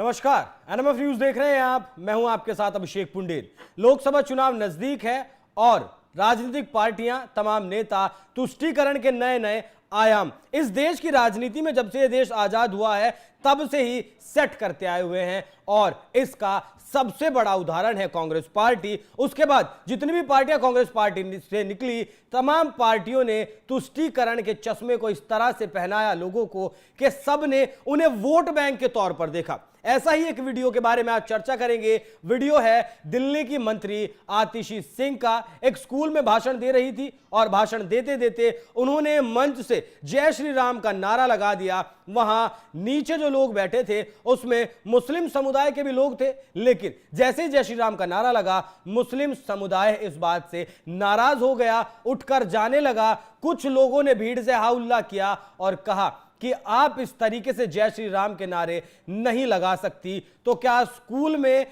नमस्कार, NMF news देख रहे हैं आप। मैं हूं आपके साथ अभिषेक पुंडेर। लोकसभा चुनाव नजदीक है और राजनीतिक पार्टियां, तमाम नेता तुष्टीकरण के नए नए आयाम इस देश की राजनीति में जब से ये देश आजाद हुआ है तब से ही सेट करते आए हुए हैं और इसका सबसे बड़ा उदाहरण है कांग्रेस पार्टी। उसके बाद जितनी भी पार्टियां कांग्रेस पार्टी से निकली, तमाम पार्टियों ने तुष्टीकरण के चश्मे को इस तरह से पहनाया लोगों को कि सब ने उन्हें वोट बैंक के तौर पर देखा। ऐसा ही एक वीडियो के बारे में आज चर्चा करेंगे। वीडियो है दिल्ली की मंत्री आतिशी सिंह का। एक स्कूल में भाषण दे रही थी और भाषण देते देते उन्होंने मंच से जय श्री राम का नारा लगा दिया। वहां नीचे जो लोग बैठे थे उसमें मुस्लिम समुदाय के भी लोग थे, लेकिन जैसे ही जय श्री राम का नारा लगा मुस्लिम समुदाय इस बात से नाराज हो गया, उठकर जाने लगा। कुछ लोगों ने भीड़ से हाउल्ला किया और कहा कि आप इस तरीके से जय श्री राम के नारे नहीं लगा सकती। तो क्या स्कूल में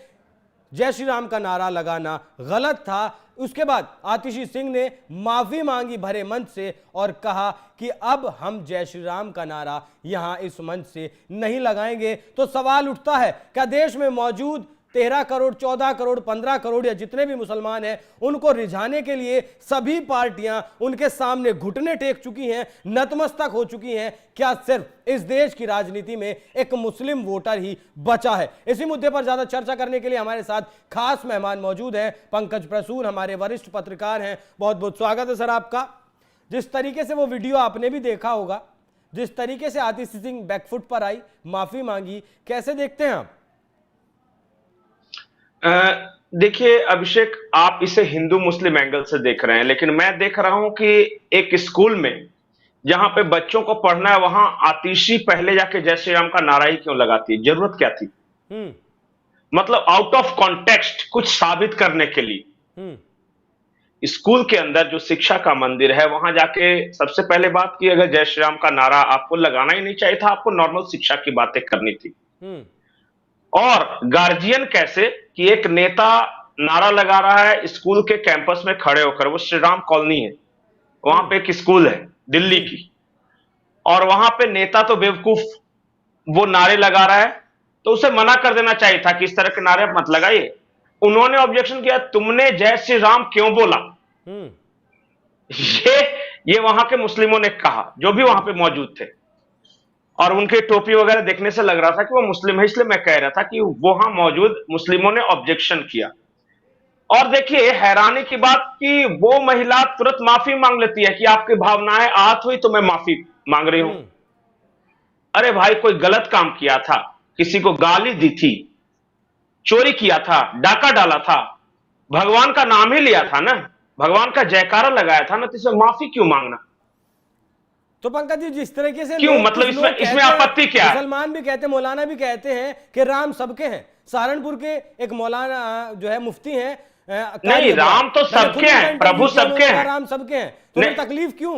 जय श्री राम का नारा लगाना गलत था? उसके बाद आतिशी सिंह ने माफी मांगी भरे मंच से और कहा कि अब हम जय श्री राम का नारा यहां इस मंच से नहीं लगाएंगे। तो सवाल उठता है, क्या देश में मौजूद 13 करोड़, 14 करोड़, 15 करोड़ या जितने भी मुसलमान हैं उनको रिझाने के लिए सभी पार्टियां उनके सामने घुटने टेक चुकी हैं, नतमस्तक हो चुकी हैं? क्या सिर्फ इस देश की राजनीति में एक मुस्लिम वोटर ही बचा है? इसी मुद्दे पर ज्यादा चर्चा करने के लिए हमारे साथ खास मेहमान मौजूद हैं। पंकज प्रसून हमारे वरिष्ठ पत्रकार हैं। बहुत बहुत स्वागत है सर आपका। जिस तरीके से वो वीडियो आपने भी देखा होगा, जिस तरीके से आतिशी सिंह बैकफुट पर आई, माफी मांगी, कैसे देखते हैं आप? देखिए अभिषेक, आप इसे हिंदू मुस्लिम एंगल से देख रहे हैं, लेकिन मैं देख रहा हूं कि एक स्कूल में जहां पे बच्चों को पढ़ना है वहां आतिशी पहले जाके जय श्री राम का नारा ही क्यों लगाती है? जरूरत क्या थी? मतलब आउट ऑफ कॉन्टेक्स्ट कुछ साबित करने के लिए स्कूल के अंदर जो शिक्षा का मंदिर है वहां जाके सबसे पहले बात की, अगर जय श्री राम का नारा आपको लगाना ही नहीं चाहिए था, आपको नॉर्मल शिक्षा की बातें करनी थी। और गार्जियन कैसे कि एक नेता नारा लगा रहा है स्कूल के कैंपस में खड़े होकर, वो श्री राम कॉलोनी है, वहां पे एक स्कूल है दिल्ली की, और वहां पे नेता तो बेवकूफ वो नारे लगा रहा है, तो उसे मना कर देना चाहिए था कि इस तरह के नारे मत लगाइए। उन्होंने ऑब्जेक्शन किया, तुमने जय श्री राम क्यों बोला? ये वहां के मुस्लिमों ने कहा, जो भी वहां पे मौजूद थे, और उनके टोपी वगैरह देखने से लग रहा था कि वो मुस्लिम है, इसलिए मैं कह रहा था कि वहां मौजूद मुस्लिमों ने ऑब्जेक्शन किया। और देखिए हैरानी की बात कि वो महिला तुरंत माफी मांग लेती है कि आपकी भावनाएं आहत हुई तो मैं माफी मांग रही हूं। अरे भाई, कोई गलत काम किया था, किसी को गाली दी थी, चोरी किया था, डाका डाला था, भगवान का नाम ही लिया था ना, भगवान का जयकारा लगाया था ना, तो इसे माफी क्यों मांगना? तो पंकज जी, जिस तरीके से क्यों, मतलब इसमें आपत्ति क्या है? मुसलमान भी कहते हैं, मौलाना भी कहते हैं कि राम सबके हैं। सहारनपुर के एक मौलाना जो है मुफ्ती हैं, नहीं, राम तो सबके हैं, प्रभु सबके हैं, राम सबके हैं, तो तकलीफ क्यों?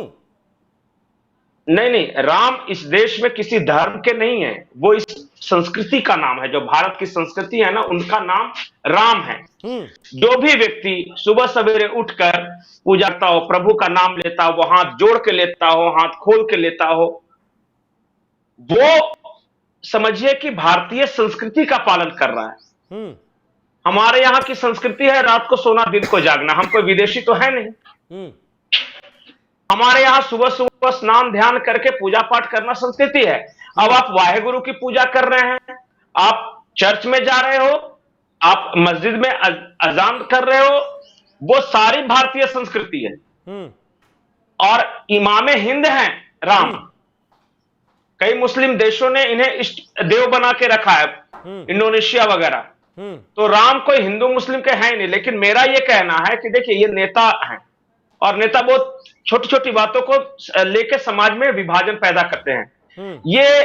नहीं, राम इस देश में किसी धर्म के नहीं है, वो इस संस्कृति का नाम है। जो भारत की संस्कृति है ना, उनका नाम राम है। जो भी व्यक्ति सुबह सवेरे उठकर पूजा करता हो, प्रभु का नाम लेता हो, वो हाथ जोड़ के लेता हो, हाथ खोल के लेता हो, वो समझिए कि भारतीय संस्कृति का पालन कर रहा है। हमारे यहाँ की संस्कृति है रात को सोना दिन को जागना। हम कोई विदेशी तो है नहीं। हमारे यहाँ सुबह सुबह स्नान ध्यान करके पूजा पाठ करना संस्कृति है। अब आप वाहेगुरु की पूजा कर रहे हैं, आप चर्च में जा रहे हो, आप मस्जिद में अजान कर रहे हो, वो सारी भारतीय संस्कृति है। और इमामे हिंद हैं राम। कई मुस्लिम देशों ने इन्हें इष्ट देव बना के रखा है, इंडोनेशिया वगैरह। तो राम कोई हिंदू मुस्लिम के हैं ही नहीं। लेकिन मेरा यह कहना है कि देखिए, ये नेता हैं और नेता बहुत छोटी छोटी बातों को लेकर समाज में विभाजन पैदा करते हैं। ये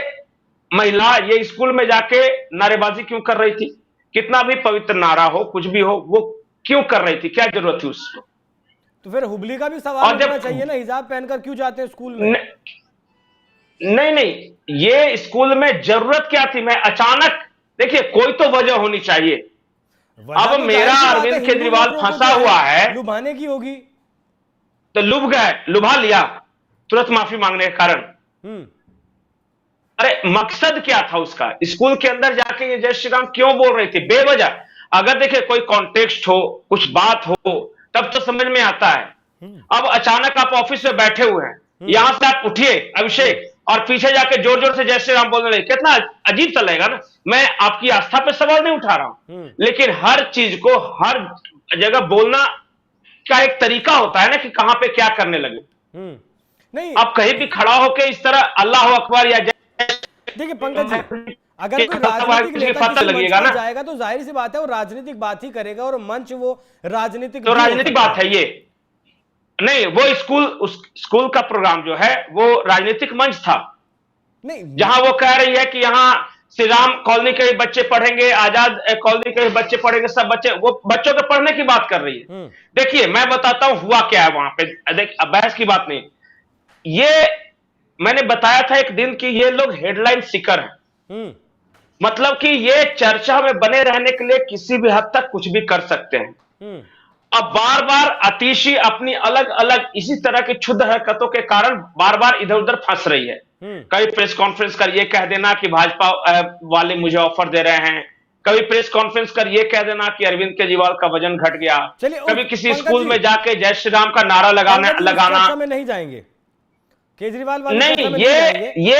महिला ये स्कूल में जाके नारेबाजी क्यों कर रही थी? कितना भी पवित्र नारा हो, कुछ भी हो, वो क्यों कर रही थी? क्या जरूरत थी उसको? तो फिर हुबली का भी सवाल होना चाहिए ना, हिजाब पहनकर क्यों जाते हैं स्कूल में? नहीं, ये स्कूल में जरूरत क्या थी? मैं अचानक, देखिए कोई तो वजह होनी चाहिए। अब मेरा अरविंद केजरीवाल फंसा हुआ है, लुभाने की होगी, तो लुभ गए, लुभा लिया तुरंत माफी मांगने के कारण। अरे मकसद क्या था उसका? स्कूल के अंदर जाके ये जय श्री राम क्यों बोल रही थी बेवजह? अगर देखिए कोई कॉन्टेक्स्ट हो, कुछ बात हो, तब तो समझ में आता है। अब अचानक आप ऑफिस में बैठे हुए हैं, यहां से आप उठिए अभिषेक, और पीछे जाके जोर जोर से जय श्री राम बोलने लगे, कितना अजीब सा लगेगा ना। मैं आपकी आस्था पे सवाल नहीं उठा रहा हूं, लेकिन हर चीज को हर जगह बोलना का एक तरीका होता है ना, कि कहां पे क्या करने लगे। नहीं, आप कहीं भी खड़ा होकर इस तरह अल्लाह अकबर या देखिए पंकज जी, अगर कोई राजनीतिक नेता किसी मंच पर जाएगा तो जाहिर सी बात है वो राजनीतिक बात ही करेगा, और मंच वो राजनीतिक, तो राजनीतिक बात है ये नहीं। वो स्कूल का प्रोग्राम जो है वो राजनीतिक मंच था नहीं, जहां वो कह रही है कि यहाँ श्री राम कॉलोनी के बच्चे पढ़ेंगे, आजाद कॉलोनी के बच्चे पढ़ेंगे, सब बच्चे, वो बच्चों के पढ़ने की बात कर रही है। देखिए मैं बताता हूं हुआ क्या है वहां पे। देख, बहस की बात नहीं, ये मैंने बताया था एक दिन कि ये लोग हेडलाइन सीकर हैं। मतलब कि ये चर्चा में बने रहने के लिए किसी भी हद तक कुछ भी कर सकते हैं। अब बार बार आतिशी अपनी अलग अलग इसी तरह की क्षुद्र हरकतों के कारण बार बार इधर उधर फंस रही है। कभी प्रेस कॉन्फ्रेंस कर ये कह देना कि भाजपा वाले मुझे ऑफर दे रहे हैं, कभी प्रेस कॉन्फ्रेंस कर ये कह देना कि अरविंद केजरीवाल का वजन घट गया, कभी किसी स्कूल में जाके जय श्री राम का नारा लगाना में नहीं जाएंगे केजरीवाल वाले नहीं, ये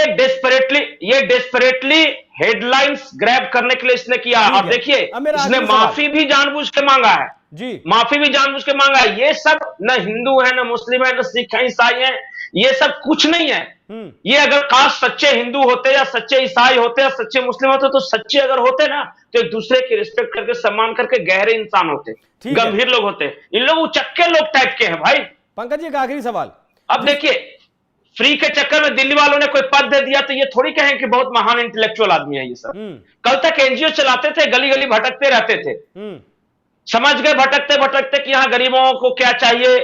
डेस्परेटली हेडलाइंस ग्रैब करने के लिए इसने किया। अब देखिए इसने माफी भी जानबूझ के मांगा है जी, माफी भी जानबूझ के मांगा है। ये सब न हिंदू है, न मुस्लिम है, न सिख है, ईसाई है, ये सब कुछ नहीं है। ये अगर काश सच्चे हिंदू होते या सच्चे ईसाई होते या सच्चे मुस्लिम होते, तो सच्चे अगर होते ना, तो एक दूसरे की रिस्पेक्ट करके सम्मान करके गहरे इंसान होते, गंभीर लोग होते। इन लोग उचक्के लोग टाइप के हैं भाई। पंकज जी एक आखिरी सवाल, अब देखिए फ्री के चक्कर में दिल्ली वालों ने कोई पद दे दिया तो ये थोड़ी कहें कि बहुत महान इंटेलेक्चुअल आदमी है ये सब। कल तक एनजीओ चलाते थे, गली गली भटकते रहते थे, समझ गए भटकते भटकते कि यहां गरीबों को क्या चाहिए,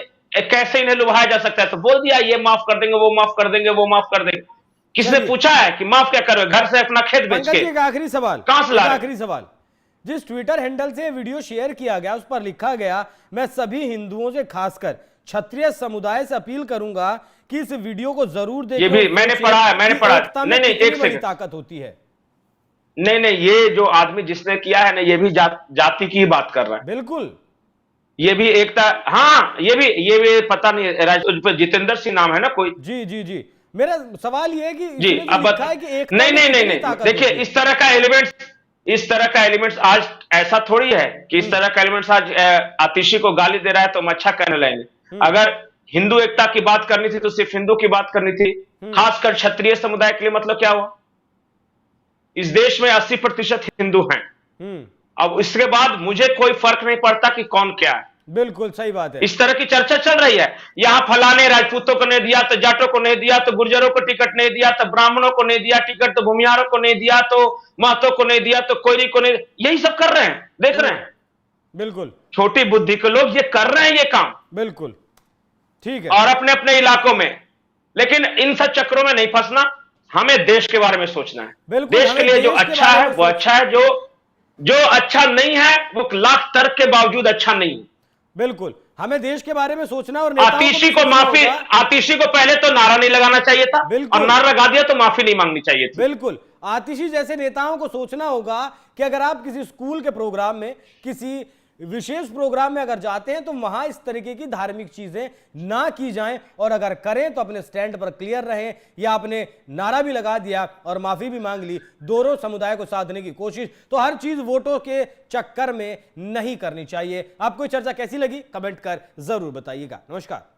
कैसे इन्हें लुभाया जा सकता है, तो बोल दिया ये माफ कर देंगे, वो माफ कर देंगे, वो माफ कर देंगे। किसने पूछा है कि माफ क्या करोगे? घर से अपना खेत बेच के। एक आखिरी सवाल, कहां से ला? आखिरी सवाल, जिस ट्विटर हैंडल से वीडियो शेयर किया गया उस पर लिखा गया, मैं सभी हिंदुओं से खासकर क्षत्रिय समुदाय से अपील करूंगा कि इस वीडियो को जरूर देखें। ये भी मैंने पढ़ा है, मैंने पढ़ा। नहीं एक सेकंड, ताकत होती है। नहीं ये जो आदमी जिसने किया है ना, ये भी जाति की बात कर रहा है। बिल्कुल, ये भी एकता। हाँ ये भी पता नहीं, जितेंद्र सिंह नाम है ना कोई। जी मेरा सवाल ये है कि जी अब नहीं देखिए इस तरह का एलिमेंट्स आज ऐसा थोड़ी है कि इस तरह का एलिमेंट्स आज आतिशी को गाली दे रहा है तो हम अच्छा कहने लगेंगे। अगर हिंदू एकता की बात करनी थी तो सिर्फ हिंदू की बात करनी थी, खासकर क्षत्रिय समुदाय के लिए। मतलब क्या हुआ? इस देश में 80% हिंदू हैं। अब इसके बाद मुझे कोई फर्क नहीं पड़ता कि कौन क्या है। बिल्कुल सही बात है। इस तरह की चर्चा चल रही है, यहां फलाने राजपूतों को नहीं दिया तो जाटों को नहीं दिया, तो गुर्जरों को टिकट नहीं दिया, तो ब्राह्मणों को नहीं दिया टिकट, तो भूमिहारों को नहीं दिया, तो महतों को नहीं दिया, तो कोयरी को नहीं। यही सब कर रहे हैं, देख रहे हैं। बिल्कुल, छोटी बुद्धि के लोग ये कर रहे हैं ये काम। बिल्कुल ठीक है, और अपने अपने इलाकों में। लेकिन इन सब चक्रों में नहीं फंसना, हमें देश के बारे में सोचना है। देश के लिए जो अच्छा है वो अच्छा है, जो अच्छा नहीं है वो लाख तर्क के बावजूद अच्छा नहीं। बिल्कुल, हमें देश के बारे में सोचना। और आतिशी को पहले तो नारा नहीं लगाना चाहिए था, और नारा लगा दिया तो माफी नहीं मांगनी चाहिए थी। बिल्कुल, आतिशी जैसे नेताओं को सोचना होगा कि अगर आप किसी स्कूल के प्रोग्राम में, किसी विशेष प्रोग्राम में अगर जाते हैं तो वहां इस तरीके की धार्मिक चीजें ना की जाएं, और अगर करें तो अपने स्टैंड पर क्लियर रहें। या आपने नारा भी लगा दिया और माफी भी मांग ली, दोनों समुदाय को साधने की कोशिश, तो हर चीज वोटों के चक्कर में नहीं करनी चाहिए। आपको चर्चा कैसी लगी कमेंट कर जरूर बताइएगा। नमस्कार।